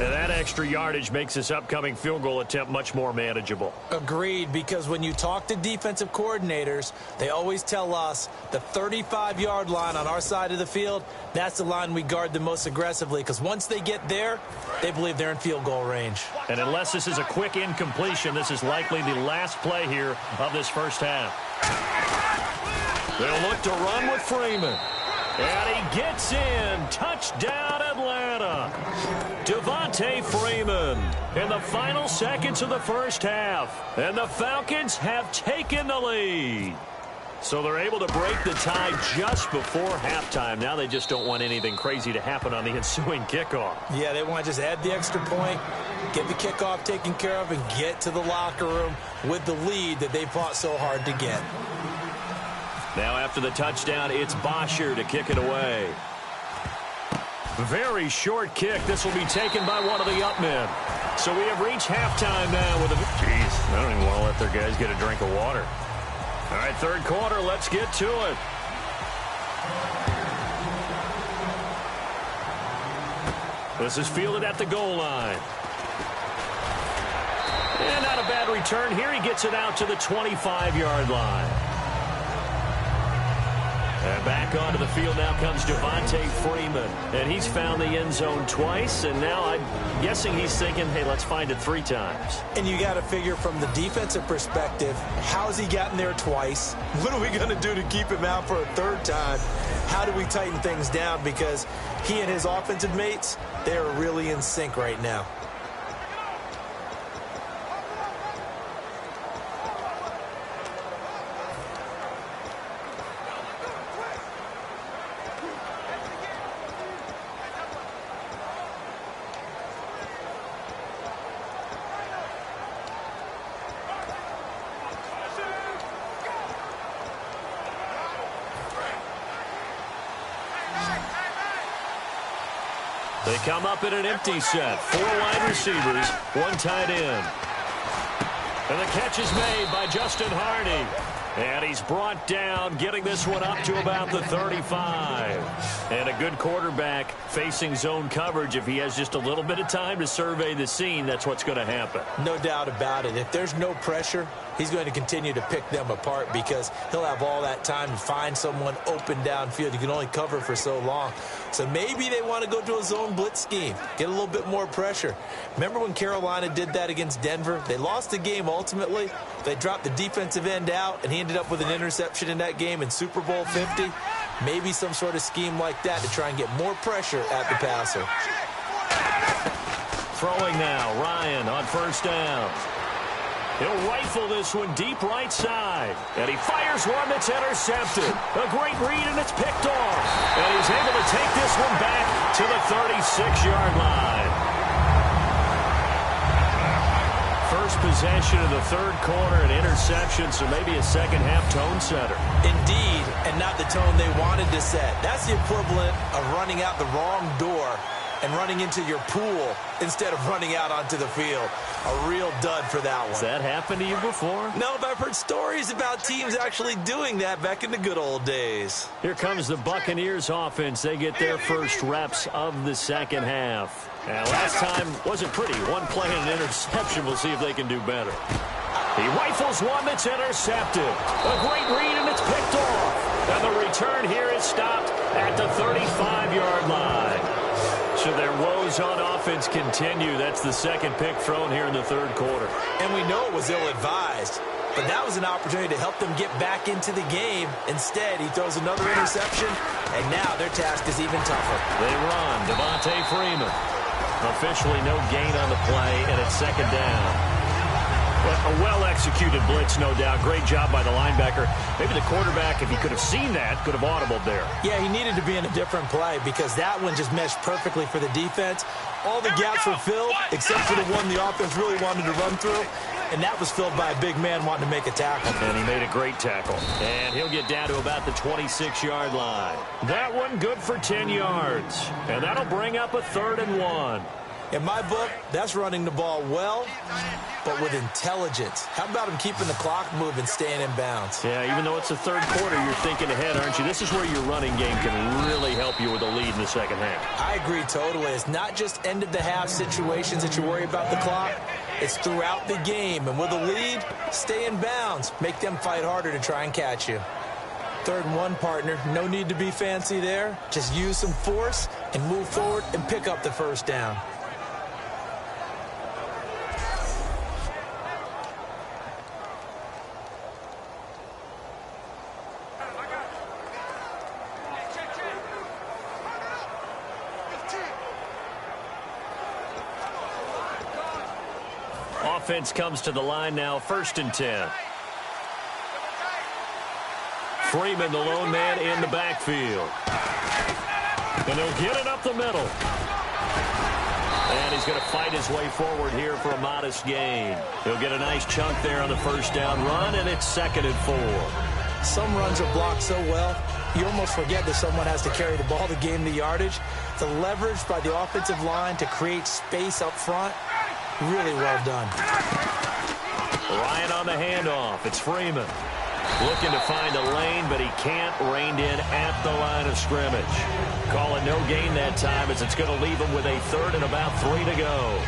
And that extra yardage makes this upcoming field goal attempt much more manageable. Agreed, because when you talk to defensive coordinators, they always tell us the 35-yard line on our side of the field, that's the line we guard the most aggressively, because once they get there, they believe they're in field goal range. And unless this is a quick incompletion, this is likely the last play here of this first half. They'll look to run with Freeman. And he gets in. Touchdown, Atlanta. Devontae Freeman in the final seconds of the first half. And the Falcons have taken the lead. So they're able to break the tie just before halftime. Now they just don't want anything crazy to happen on the ensuing kickoff. Yeah, they want to just add the extra point, get the kickoff taken care of, and get to the locker room with the lead that they fought so hard to get. Now after the touchdown, it's Bosher to kick it away. Very short kick. This will be taken by one of the up men. So we have reached halftime now with a... Jeez, I don't even want to let their guys get a drink of water. All right, third quarter, let's get to it. This is fielded at the goal line. And not a bad return here. He gets it out to the 25-yard line. And back onto the field now comes Devontae Freeman. And he's found the end zone twice. And now I'm guessing he's thinking, hey, let's find it 3 times. And you got to figure from the defensive perspective, how's he gotten there twice? What are we going to do to keep him out for a third time? How do we tighten things down? Because he and his offensive mates, they're really in sync right now. They come up in an empty set. 4 wide receivers, 1 tight end. And the catch is made by Justin Hardy. And he's brought down, getting this one up to about the 35. And a good quarterback facing zone coverage. If he has just a little bit of time to survey the scene, that's what's going to happen. No doubt about it. If there's no pressure, he's going to continue to pick them apart because he'll have all that time to find someone open downfield. You can only cover for so long. So maybe they want to go to a zone blitz scheme, get a little bit more pressure. Remember when Carolina did that against Denver? They lost the game ultimately. They dropped the defensive end out, and he ended up with an interception in that game in Super Bowl 50. Maybe some sort of scheme like that to try and get more pressure at the passer. Throwing now, Ryan on first down. He'll rifle this one deep right side. And he fires one that's intercepted. A great read, and it's picked off. And he's able to take this one back to the 36-yard line. First possession of the third quarter, an interception, so maybe a second-half tone setter. Indeed, and not the tone they wanted to set. That's the equivalent of running out the wrong door and running into your pool instead of running out onto the field. A real dud for that one. Has that happened to you before? No, but I've heard stories about teams actually doing that back in the good old days. Here comes the Buccaneers offense. They get their first reps of the second half. And last time wasn't pretty. One play and an interception. We'll see if they can do better. He rifles one that's intercepted. A great read, and it's picked off. And the return here is stopped at the 35-yard line. So their woes on offense continue. That's the second pick thrown here in the third quarter. And we know it was ill-advised, but that was an opportunity to help them get back into the game. Instead, he throws another interception, and now their task is even tougher. They run. Devontae Freeman. Officially no gain on the play, and it's second down. But a well-executed blitz, no doubt. Great job by the linebacker. Maybe the quarterback, if he could have seen that, could have audibled there. Yeah, he needed to be in a different play because that one just meshed perfectly for the defense. All the gaps were filled except for the one the offense really wanted to run through, and that was filled by a big man wanting to make a tackle. And he made a great tackle. And he'll get down to about the 26-yard line. That one good for 10 yards. And that'll bring up a 3rd and 1. In my book, that's running the ball well, but with intelligence. How about him keeping the clock moving, staying in bounds? Yeah, even though it's the third quarter, you're thinking ahead, aren't you? This is where your running game can really help you with a lead in the second half. I agree totally. It's not just end-of-the-half situations that you worry about the clock. It's throughout the game. And with a lead, stay in bounds. Make them fight harder to try and catch you. 3rd and 1, partner. No need to be fancy there. Just use some force and move forward and pick up the first down. Offense comes to the line now, 1st and 10. Freeman, the lone man in the backfield. And he'll get it up the middle. And he's going to fight his way forward here for a modest gain. He'll get a nice chunk there on the first down run, and it's 2nd and 4. Some runs are blocked so well, you almost forget that someone has to carry the ball to gain the yardage. The leverage by the offensive line to create space up front, really well done. Ryan on the handoff. It's Freeman. Looking to find a lane, but he can't. Reined in at the line of scrimmage. Calling no gain that time as it's going to leave him with a 3rd and about 3 to go.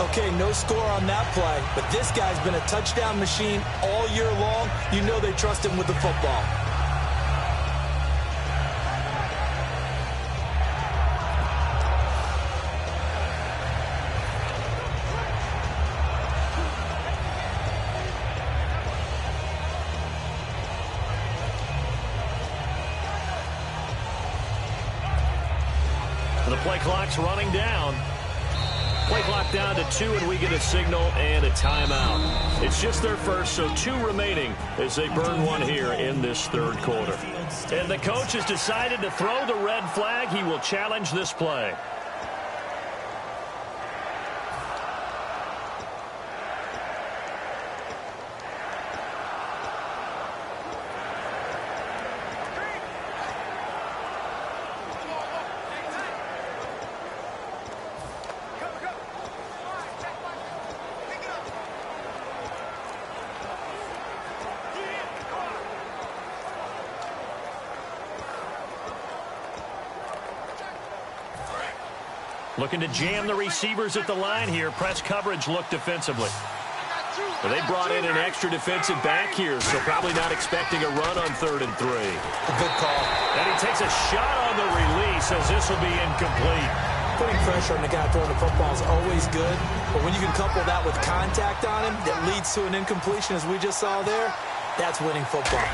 Okay, no score on that play, but this guy's been a touchdown machine all year long. You know they trust him with the football. The play clock's running down. Play clock down to 2, and we get a signal and a timeout. It's just their first, so 2 remaining as they burn one here in this 3rd quarter. And the coach has decided to throw the red flag. He will challenge this play. Looking to jam the receivers at the line here. Press coverage look defensively. Well, they brought in an extra defensive back here, so probably not expecting a run on 3rd and 3. A good call. And he takes a shot on the release as this will be incomplete. Putting pressure on the guy throwing the football is always good, but when you can couple that with contact on him that leads to an incompletion, as we just saw there, that's winning football.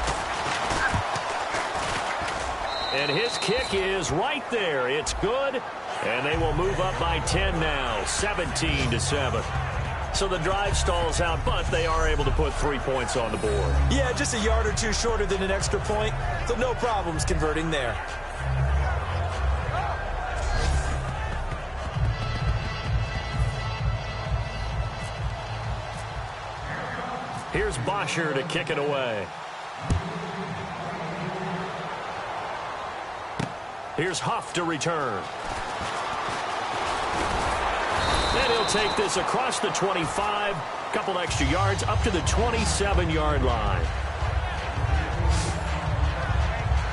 And his kick is right there. It's good. And they will move up by 10 now, 17-7. So the drive stalls out, but they are able to put 3 points on the board. Yeah, just a yard or 2 shorter than an extra point, so no problems converting there. Here's Bosher to kick it away. Here's Huff to return. And he'll take this across the 25, couple extra yards up to the 27-yard line.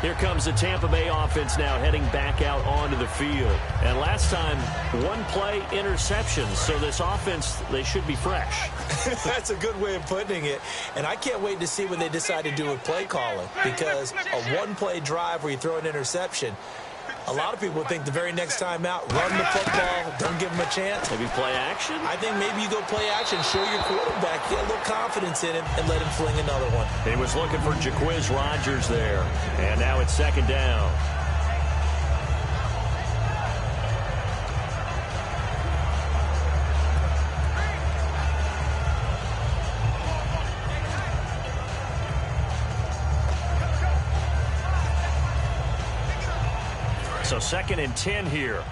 Here comes the Tampa Bay offense now heading back out onto the field. And last time, 1 play interception, so this offense, they should be fresh. That's a good way of putting it. And I can't wait to see what they decide to do with play calling, because a 1-play drive where you throw an interception, a lot of people think the very next time out, run the football, don't give him a chance. Maybe play action? I think maybe you go play action, show your quarterback, get a little confidence in him, and let him fling another one. He was looking for Jaquiz Rodgers there. And now it's 2nd down. So 2nd and 10 here.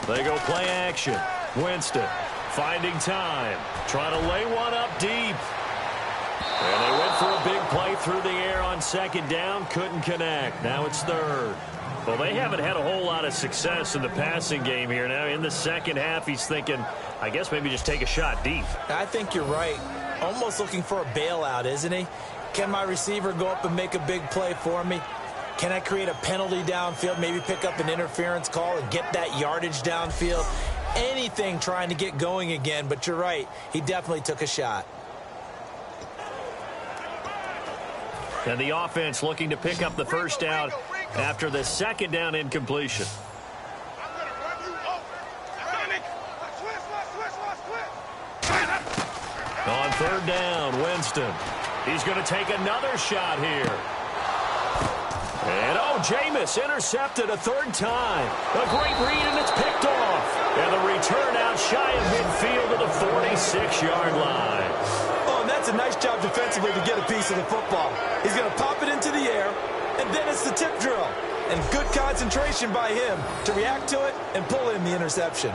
They go play action. Winston finding time. Trying to lay one up deep. And they went for a big play through the air on second down. Couldn't connect. Now it's third. Well, they haven't had a whole lot of success in the passing game here. Now in the second half, he's thinking, I guess maybe just take a shot deep. I think you're right. Almost looking for a bailout, isn't he? Can my receiver go up and make a big play for me? Can I create a penalty downfield, maybe pick up an interference call and get that yardage downfield? Anything trying to get going again, but you're right. He definitely took a shot. And the offense looking to pick up the first down after the second down incompletion. On third down, Winston. He's going to take another shot here. And, Jameis intercepted a third time. A great read, and it's picked off. And the return out shy of midfield to the 46-yard line. Oh, and that's a nice job defensively to get a piece of the football. He's going to pop it into the air, and then it's the tip drill. And good concentration by him to react to it and pull in the interception.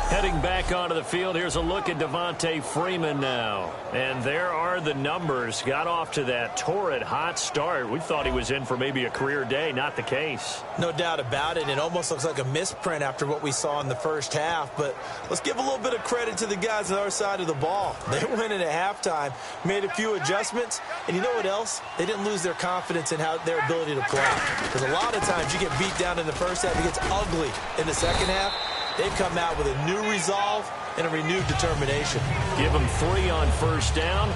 Heading back onto the field, here's a look at Devontae Freeman now. And there are the numbers. Got off to that torrid hot start. We thought he was in for maybe a career day. Not the case. No doubt about it. It almost looks like a misprint after what we saw in the first half. But let's give a little bit of credit to the guys on our side of the ball. They went in at halftime, made a few adjustments. And you know what else? They didn't lose their confidence in their ability to play. Because a lot of times you get beat down in the first half. It gets ugly in the second half. They've come out with a new resolve and a renewed determination. Give them 3 on first down.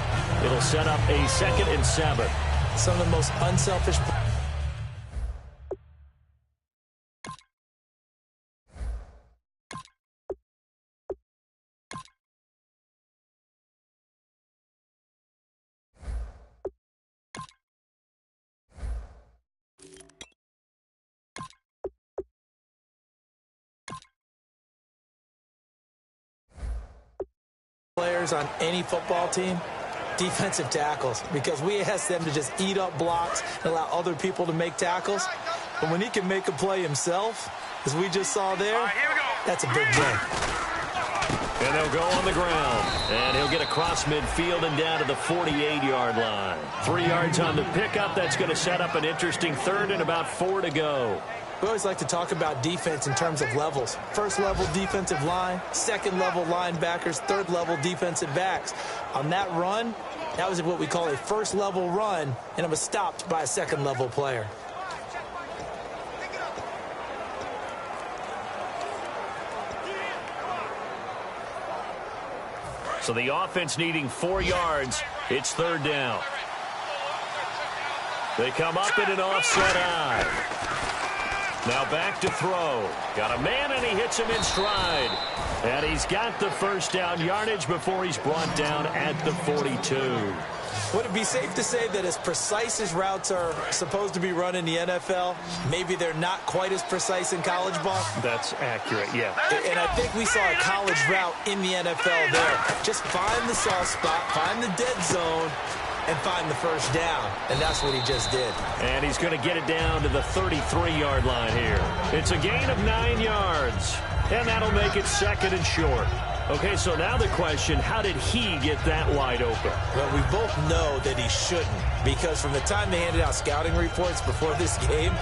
It'll set up a 2nd and 7. Some of the most unselfish players on any football team, defensive tackles, because we ask them to just eat up blocks and allow other people to make tackles. But when he can make a play himself, as we just saw there, that's a big win. And they'll go on the ground. And he'll get across midfield and down to the 48-yard line. 3 yards on the pickup. That's going to set up an interesting 3rd and about 4 to go. We always like to talk about defense in terms of levels. First level defensive line, second level linebackers, third level defensive backs. On that run, that was what we call a first level run, and it was stopped by a second level player. So the offense needing 4 yards. It's 3rd down. They come up in an offset eye. Now back to throw. Got a man, and he hits him in stride. And he's got the first down yardage before he's brought down at the 42. Would it be safe to say that as precise as routes are supposed to be run in the NFL, maybe they're not quite as precise in college ball? That's accurate, yeah. And I think we saw a college route in the NFL there. Just find the soft spot, find the dead zone, and find the first down. And that's what he just did. And he's going to get it down to the 33-yard line here. It's a gain of 9 yards. And that'll make it 2nd and short. Okay, so now the question, how did he get that wide open? Well, we both know that he shouldn't, because from the time they handed out scouting reports before this game,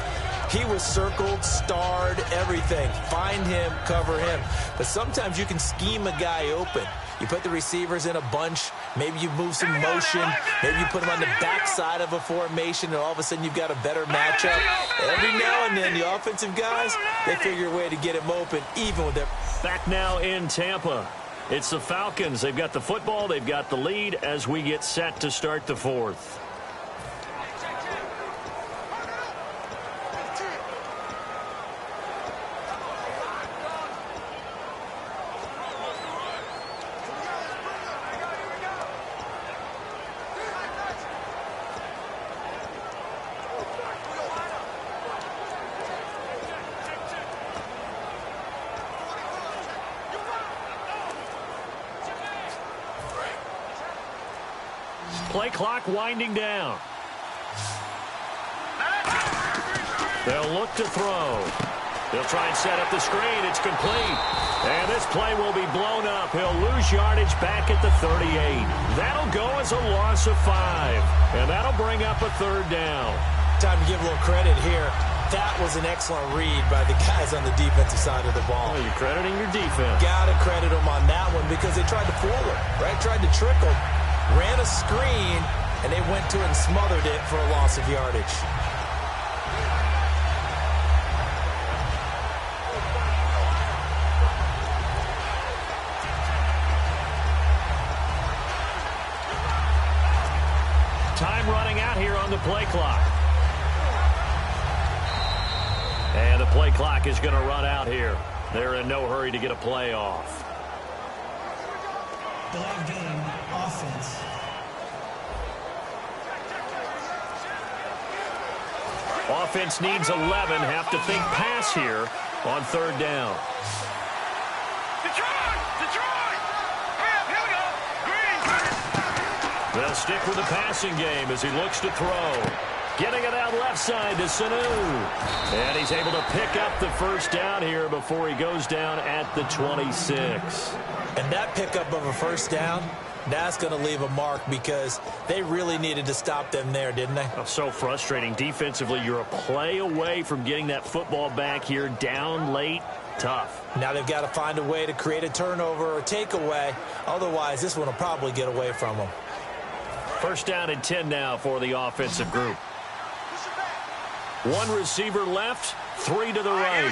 he was circled, starred, everything. Find him, cover him. But sometimes you can scheme a guy open. You put the receivers in a bunch. Maybe you move some motion. Maybe you put them on the backside of a formation, and all of a sudden you've got a better matchup. Every now and then, the offensive guys, they figure a way to get him open, even with their... Back now in Tampa. It's the Falcons. They've got the football. They've got the lead as we get set to start the 4th. Play clock winding down. They'll look to throw. They'll try and set up the screen. It's complete. And this play will be blown up. He'll lose yardage back at the 38. That'll go as a loss of 5. And that'll bring up a 3rd down. Time to give a little credit here. That was an excellent read by the guys on the defensive side of the ball. Oh, you're crediting your defense. Got to credit them on that one because they tried to fool him, right? Tried to trick him. Ran a screen, and they went to it and smothered it for a loss of yardage. Time running out here on the play clock. And the play clock is going to run out here. They're in no hurry to get a play off. Delay game, offense. Offense needs 11. Have to think pass here on 3rd down. They'll stick with the passing game as he looks to throw. Getting it out left side to Sanu. And he's able to pick up the 1st down here before he goes down at the 26. And that pickup of a 1st down, that's going to leave a mark because they really needed to stop them there, didn't they? Oh, so frustrating. Defensively, you're a play away from getting that football back here down late. Tough. Now they've got to find a way to create a turnover or takeaway. Otherwise, this one will probably get away from them. 1st down and 10 now for the offensive group. 1 receiver left, 3 to the right.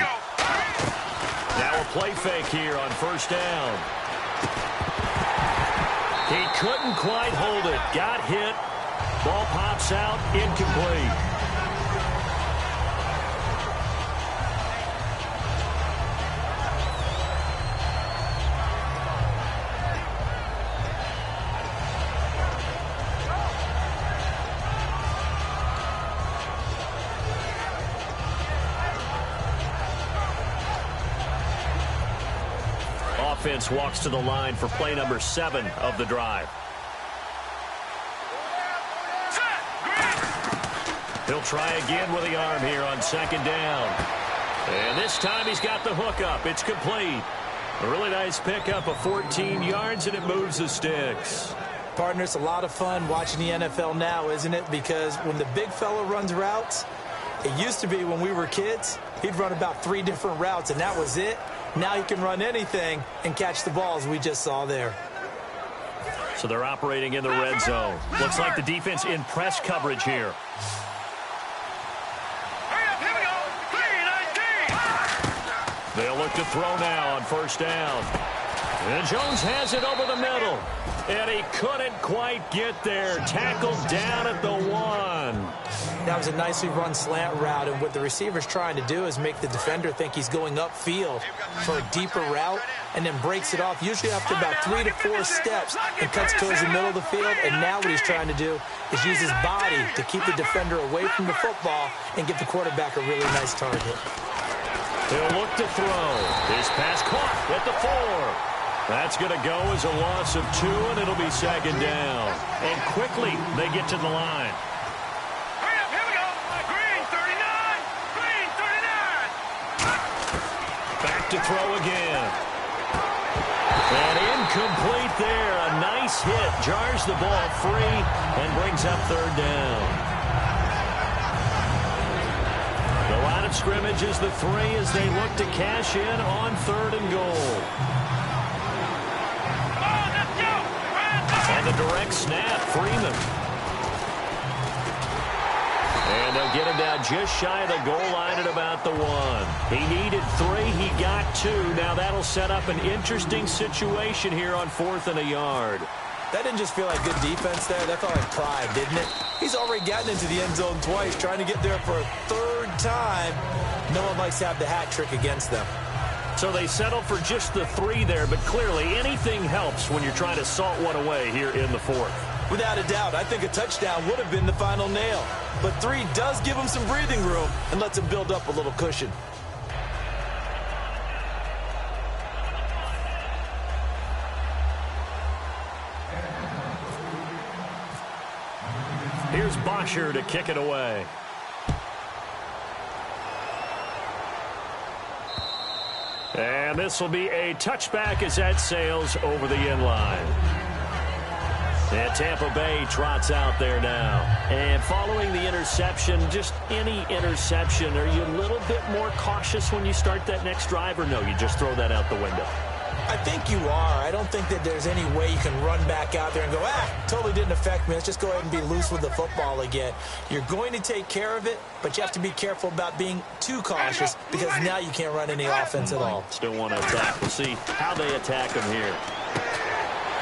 Now a play fake here on 1st down. He couldn't quite hold it. Got hit. Ball pops out, incomplete. Offense walks to the line for play number 7 of the drive. He'll try again with the arm here on 2nd down. And this time he's got the hook up. It's complete. A really nice pickup of 14 yards, and it moves the sticks. Partner, it's a lot of fun watching the NFL now, isn't it? Because when the big fella runs routes, it used to be when we were kids, he'd run about 3 different routes, and that was it. Now he can run anything and catch the balls we just saw there. So they're operating in the red zone. Looks like the defense in press coverage here. They'll look to throw now on 1st down. And Jones has it over the middle. And he couldn't quite get there. Tackled down at the 1. That was a nicely run slant route, and what the receiver's trying to do is make the defender think he's going upfield for a deeper route and then breaks it off, usually after about 3 to 4 steps, and cuts towards the middle of the field. And now what he's trying to do is use his body to keep the defender away from the football and give the quarterback a really nice target. He'll look to throw. His pass caught at the 4. That's going to go as a loss of 2, and it'll be 2nd down. And quickly they get to the line. Back to throw again. And incomplete there. A nice hit. Jars the ball free and brings up 3rd down. The line of scrimmage is the 3 as they look to cash in on 3rd and goal. And the direct snap, Freeman. And they'll get him down just shy of the goal line at about the 1. He needed 3. He got 2. Now that'll set up an interesting situation here on 4th and a yard. That didn't just feel like good defense there. That felt like pride, didn't it? He's already gotten into the end zone twice, trying to get there for a 3rd time. No one likes to have the hat trick against them. So they settled for just the 3 there, but clearly anything helps when you're trying to salt one away here in the 4th. Without a doubt, I think a touchdown would have been the final nail. But 3 does give him some breathing room and lets him build up a little cushion. Here's Bosher to kick it away. And this will be a touchback as that sails over the end line. And Tampa Bay trots out there now. And following the interception, just any interception, are you a little bit more cautious when you start that next drive, or no, you just throw that out the window? I think you are. I don't think that there's any way you can run back out there and go, totally didn't affect me. Let's just go ahead and be loose with the football again. You're going to take care of it, but you have to be careful about being too cautious because now you can't run any offense at all. Still want to attack. We'll see how they attack him here.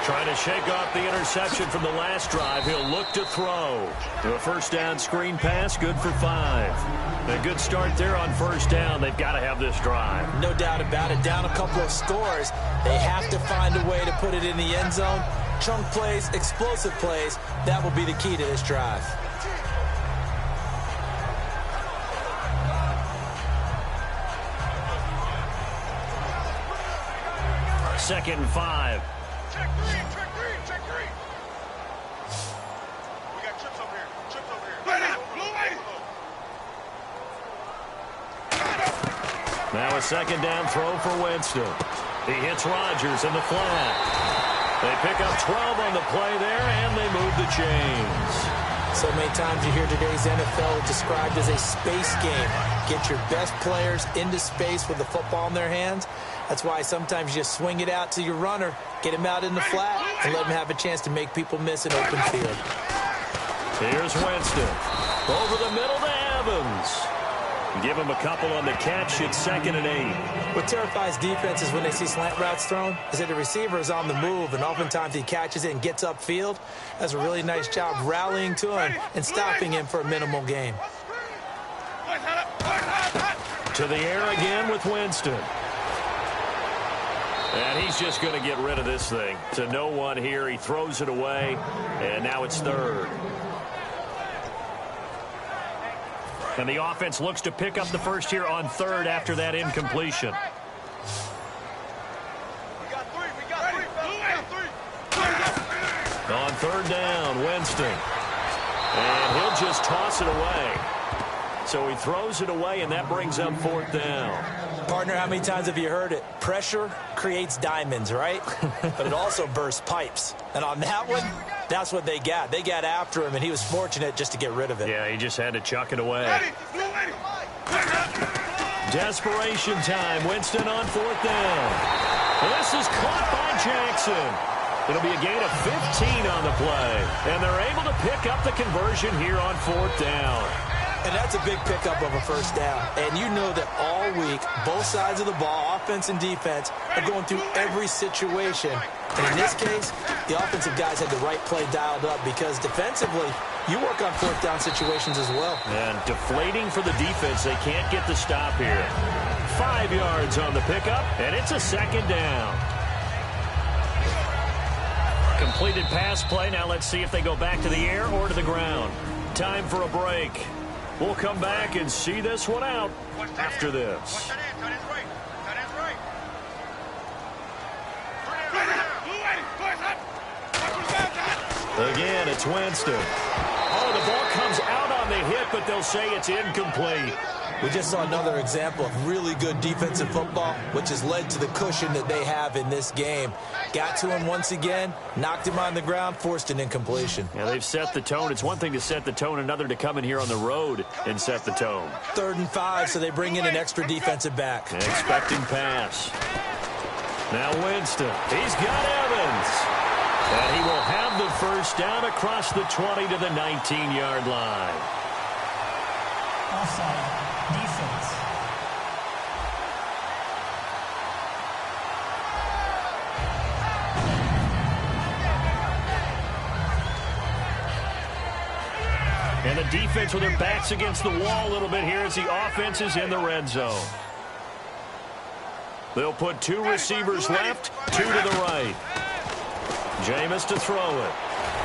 Trying to shake off the interception from the last drive. He'll look to throw. A first down screen pass, good for 5. A good start there on first down. They've got to have this drive. No doubt about it. Down a couple of scores. They have to find a way to put it in the end zone. Chunk plays, explosive plays. That will be the key to this drive. Second and 5. Check three, check three, check three. We got chips over here. Chips over here. Now a second down throw for Winston. He hits Rodgers in the flat. They pick up 12 on the play there, and they move the chains. So many times you hear today's NFL described as a space game. Get your best players into space with the football in their hands. That's why sometimes you just swing it out to your runner, get him out in the flat, and let him have a chance to make people miss an open field. Here's Winston. Over the middle to Evans. Give him a couple on the catch. It's 2nd and 8. What terrifies defenses when they see slant routes thrown is that the receiver is on the move, and oftentimes he catches it and gets upfield. Does a really nice job rallying to him and stopping him for a minimal gain. To the air again with Winston. And he's just going to get rid of this thing. To no one here. He throws it away, and now it's 3rd. And the offense looks to pick up the first here on 3rd after that incompletion. We got three. On 3rd down, Winston. And he'll just toss it away. So he throws it away, and that brings up 4th down. Partner, how many times have you heard it? Pressure creates diamonds, right? But it also bursts pipes. And on that one, that's what they got. They got after him, and he was fortunate just to get rid of it. Yeah, he just had to chuck it away. Desperation time. Winston on 4th down. This is caught by Jackson. It'll be a gain of 15 on the play. And they're able to pick up the conversion here on 4th down. And that's a big pickup of a first down. And you know that all week, both sides of the ball, offense and defense, are going through every situation. And in this case, the offensive guys had the right play dialed up because defensively, you work on 4th down situations as well. And deflating for the defense. They can't get the stop here. 5 yards on the pickup, and it's a 2nd down. Completed pass play. Now let's see if they go back to the air or to the ground. Time for a break. We'll come back and see this one out after this. Again, it's Winston. Oh, the ball comes out on the hit, but they'll say it's incomplete. We just saw another example of really good defensive football, which has led to the cushion that they have in this game. Got to him once again, knocked him on the ground, forced an incompletion. Yeah, they've set the tone. It's one thing to set the tone, another to come in here on the road and set the tone. 3rd and 5, so they bring in an extra defensive back. Expecting pass. Now Winston. He's got Evans. And he will have the first down across the 20 to the 19-yard line. Offside. Defense. And the defense with their backs against the wall a little bit here as the offense is in the red zone. They'll put 2 receivers left, 2 to the right. Jameis to throw it.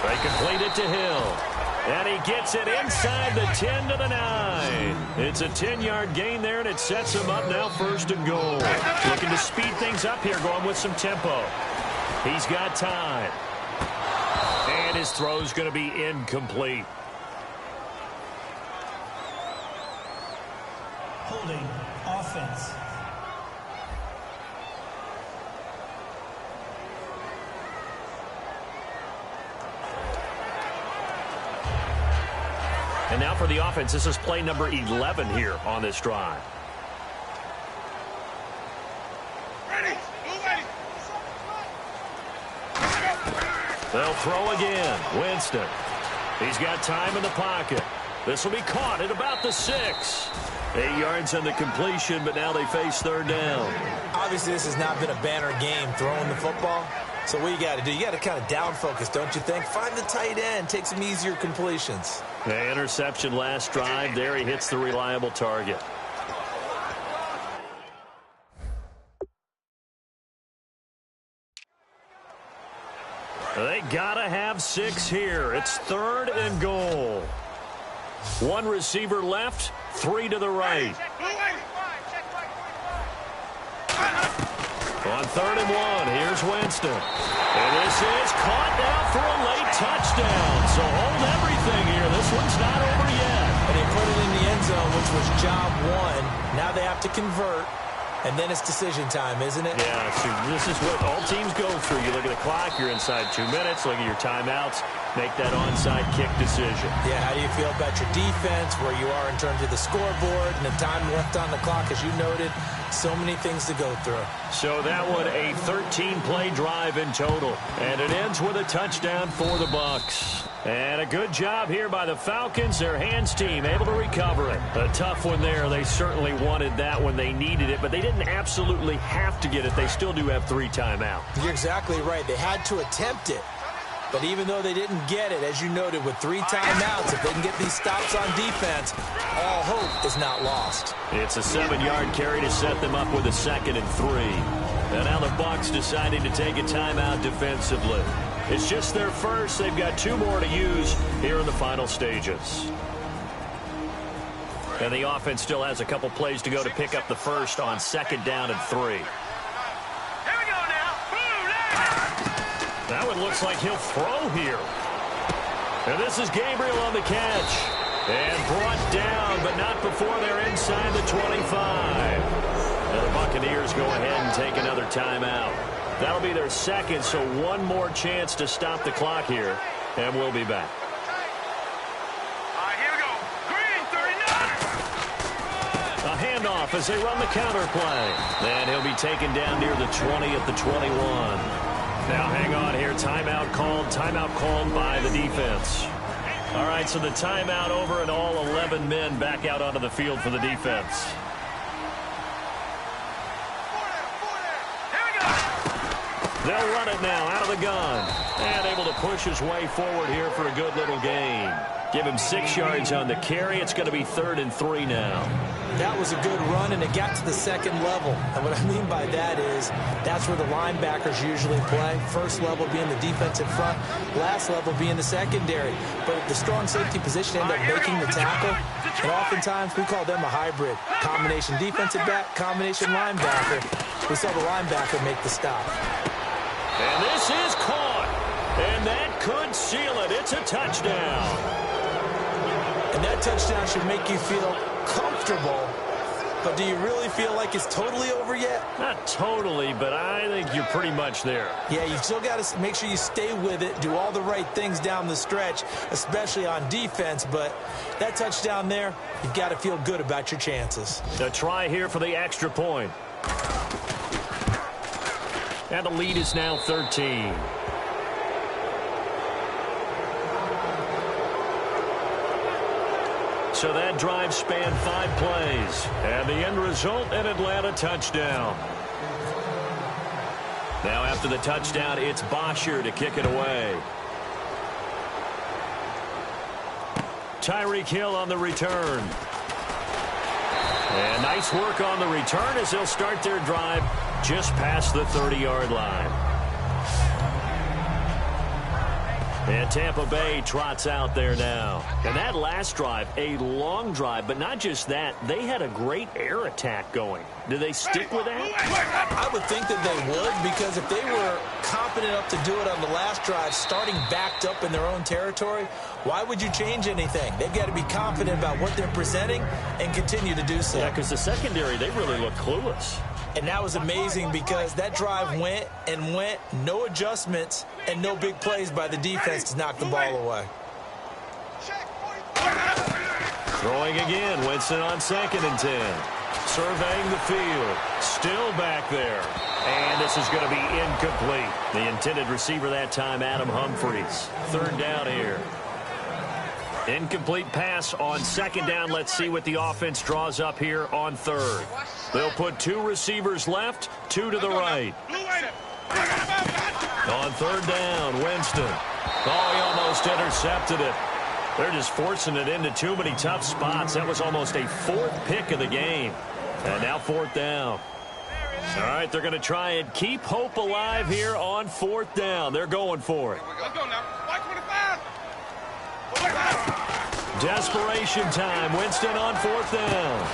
They complete it to Hill. And he gets it inside the 10 to the 9. It's a 10-yard gain there, and it sets him up now 1st and goal. Looking to speed things up here, going with some tempo. He's got time. And his throw's going to be incomplete. Holding. Offense. And now for the offense, this is play number 11 here on this drive. Ready. They'll throw again. Winston. He's got time in the pocket. This will be caught at about the 6. 8 yards on the completion, but now they face third down. Obviously, this has not been a banner game throwing the football. So what you got to do, you got to kind of down focus, don't you think? Find the tight end, take some easier completions. The interception last drive. There he hits the reliable target. They gotta have 6 here. It's 3rd and goal. 1 receiver left, 3 to the right. On 3rd and 1, here's Winston. And this is caught now for a late touchdown. So hold everything here. This one's not over yet. And they put it in the end zone, which was job 1. Now they have to convert. And then it's decision time, isn't it? Yeah, so this is what all teams go through. You look at the clock, you're inside 2 minutes, look at your timeouts, make that onside kick decision. Yeah, how do you feel about your defense, where you are in terms of the scoreboard, and the time left on the clock, as you noted? So many things to go through. So that one, a 13-play drive in total. And it ends with a touchdown for the Bucs. And a good job here by the Falcons. Their hands team able to recover it. A tough one there. They certainly wanted that when they needed it, but they didn't absolutely have to get it. They still do have 3 timeouts. You're exactly right. They had to attempt it. But even though they didn't get it, as you noted, with 3 timeouts, if they can get these stops on defense, all hope is not lost. It's a 7-yard carry to set them up with a 2nd and 3. And now the Bucs deciding to take a timeout defensively. It's just their first. They've got 2 more to use here in the final stages. And the offense still has a couple plays to go to pick up the first on 2nd down and 3. That one looks like he'll throw here. And this is Gabriel on the catch. And brought down, but not before they're inside the 25. Now the Buccaneers go ahead and take another timeout. That'll be their 2nd, so 1 more chance to stop the clock here. And we'll be back. Here we go. Green, 39. A handoff as they run the counter play. And he'll be taken down near the 20 at the 21. Now hang on here. Timeout called by the defense. All right, so the timeout over and all 11 men back out onto the field for the defense. They'll run it now out of the gun. And able to push his way forward here for a good little gain. Give him 6 yards on the carry. It's going to be 3rd and 3 now. That was a good run, and it got to the 2nd level. And what I mean by that is that's where the linebackers usually play. First level being the defensive front, last level being the secondary. But the strong safety position ended up making the tackle. And oftentimes we call them a hybrid. Combination defensive back, combination linebacker. We saw the linebacker make the stop. And this is caught. And that could seal it. It's a touchdown. And that touchdown should make you feel comfortable. But do you really feel like it's totally over yet? Not totally, but I think you're pretty much there. Yeah, you've still got to make sure you stay with it, do all the right things down the stretch, especially on defense. But that touchdown there, you've got to feel good about your chances. A try here for the extra point. And the lead is now 13. So that drive spanned 5 plays. And the end result, an Atlanta touchdown. Now after the touchdown, it's Bosher to kick it away. Tyreek Hill on the return. And nice work on the return as they'll start their drive just past the 30-yard line. And Tampa Bay trots out there now. And that last drive, a long drive, but not just that. They had a great air attack going. Do they stick with that? I would think that they would, because if they were confident enough to do it on the last drive, starting backed up in their own territory, why would you change anything? They've got to be confident about what they're presenting and continue to do so. Yeah, because the secondary, they really look clueless. And that was amazing because that drive went and went, no adjustments, and no big plays by the defense to knock the ball away. Check, 45. Throwing again. Winston on 2nd and 10. Surveying the field. Still back there. And this is going to be incomplete. The intended receiver that time, Adam Humphries. 3rd down here. Incomplete pass on 2nd down. Let's see what the offense draws up here on 3rd. They'll put 2 receivers left, 2 to the right. On 3rd down, Winston. Oh, he almost intercepted it. They're just forcing it into too many tough spots. That was almost a 4th pick of the game. And now 4th down. All right, they're going to try and keep hope alive here on 4th down. They're going for it. Let's go now. White 25. Desperation time. Winston on 4th down.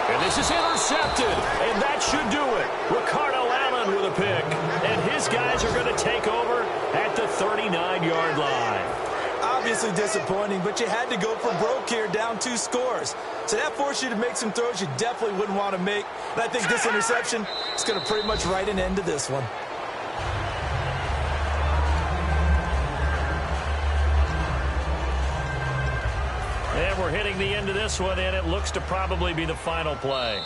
And this is intercepted. And that should do it. Ricardo Allen with a pick. And his guys are going to take over at the 39-yard line. Obviously disappointing, but you had to go for broke here, down 2 scores. So that forced you to make some throws you definitely wouldn't want to make. And I think this interception is going to pretty much write an end to this one. And we're hitting the end of this one, and it looks to probably be the final play.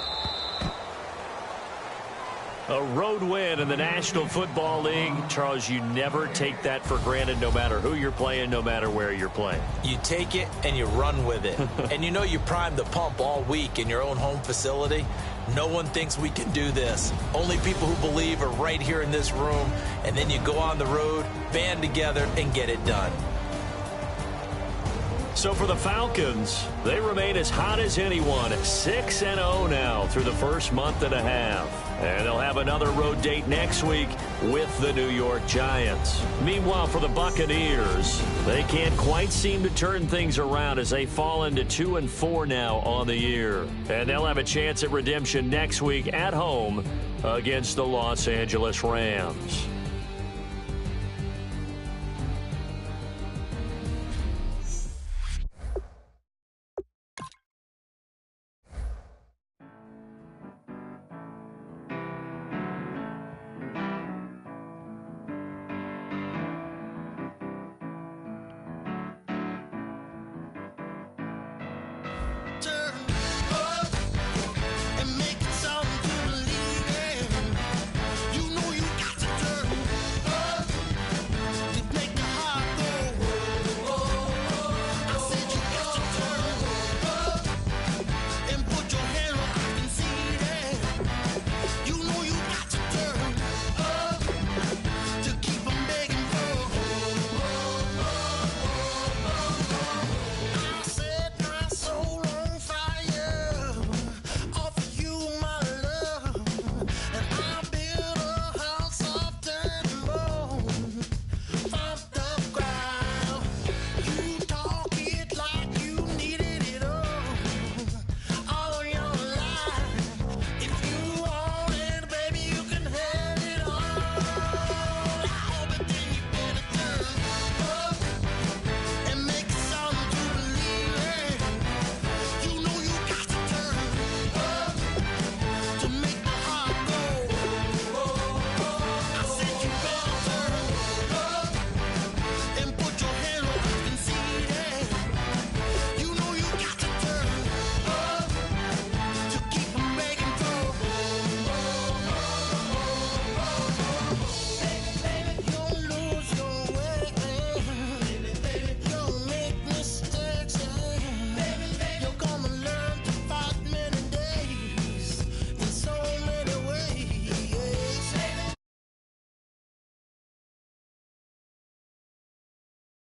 A road win in the National Football League. Charles, you never take that for granted, no matter who you're playing, no matter where you're playing. You take it and you run with it. And you know you primed the pump all week in your own home facility. No one thinks we can do this. Only people who believe are right here in this room. And then you go on the road, band together, and get it done. So for the Falcons, they remain as hot as anyone, 6-0 now through the first month and a half. And they'll have another road date next week with the New York Giants. Meanwhile, for the Buccaneers, they can't quite seem to turn things around as they fall into 2-4 now on the year. And they'll have a chance at redemption next week at home against the Los Angeles Rams.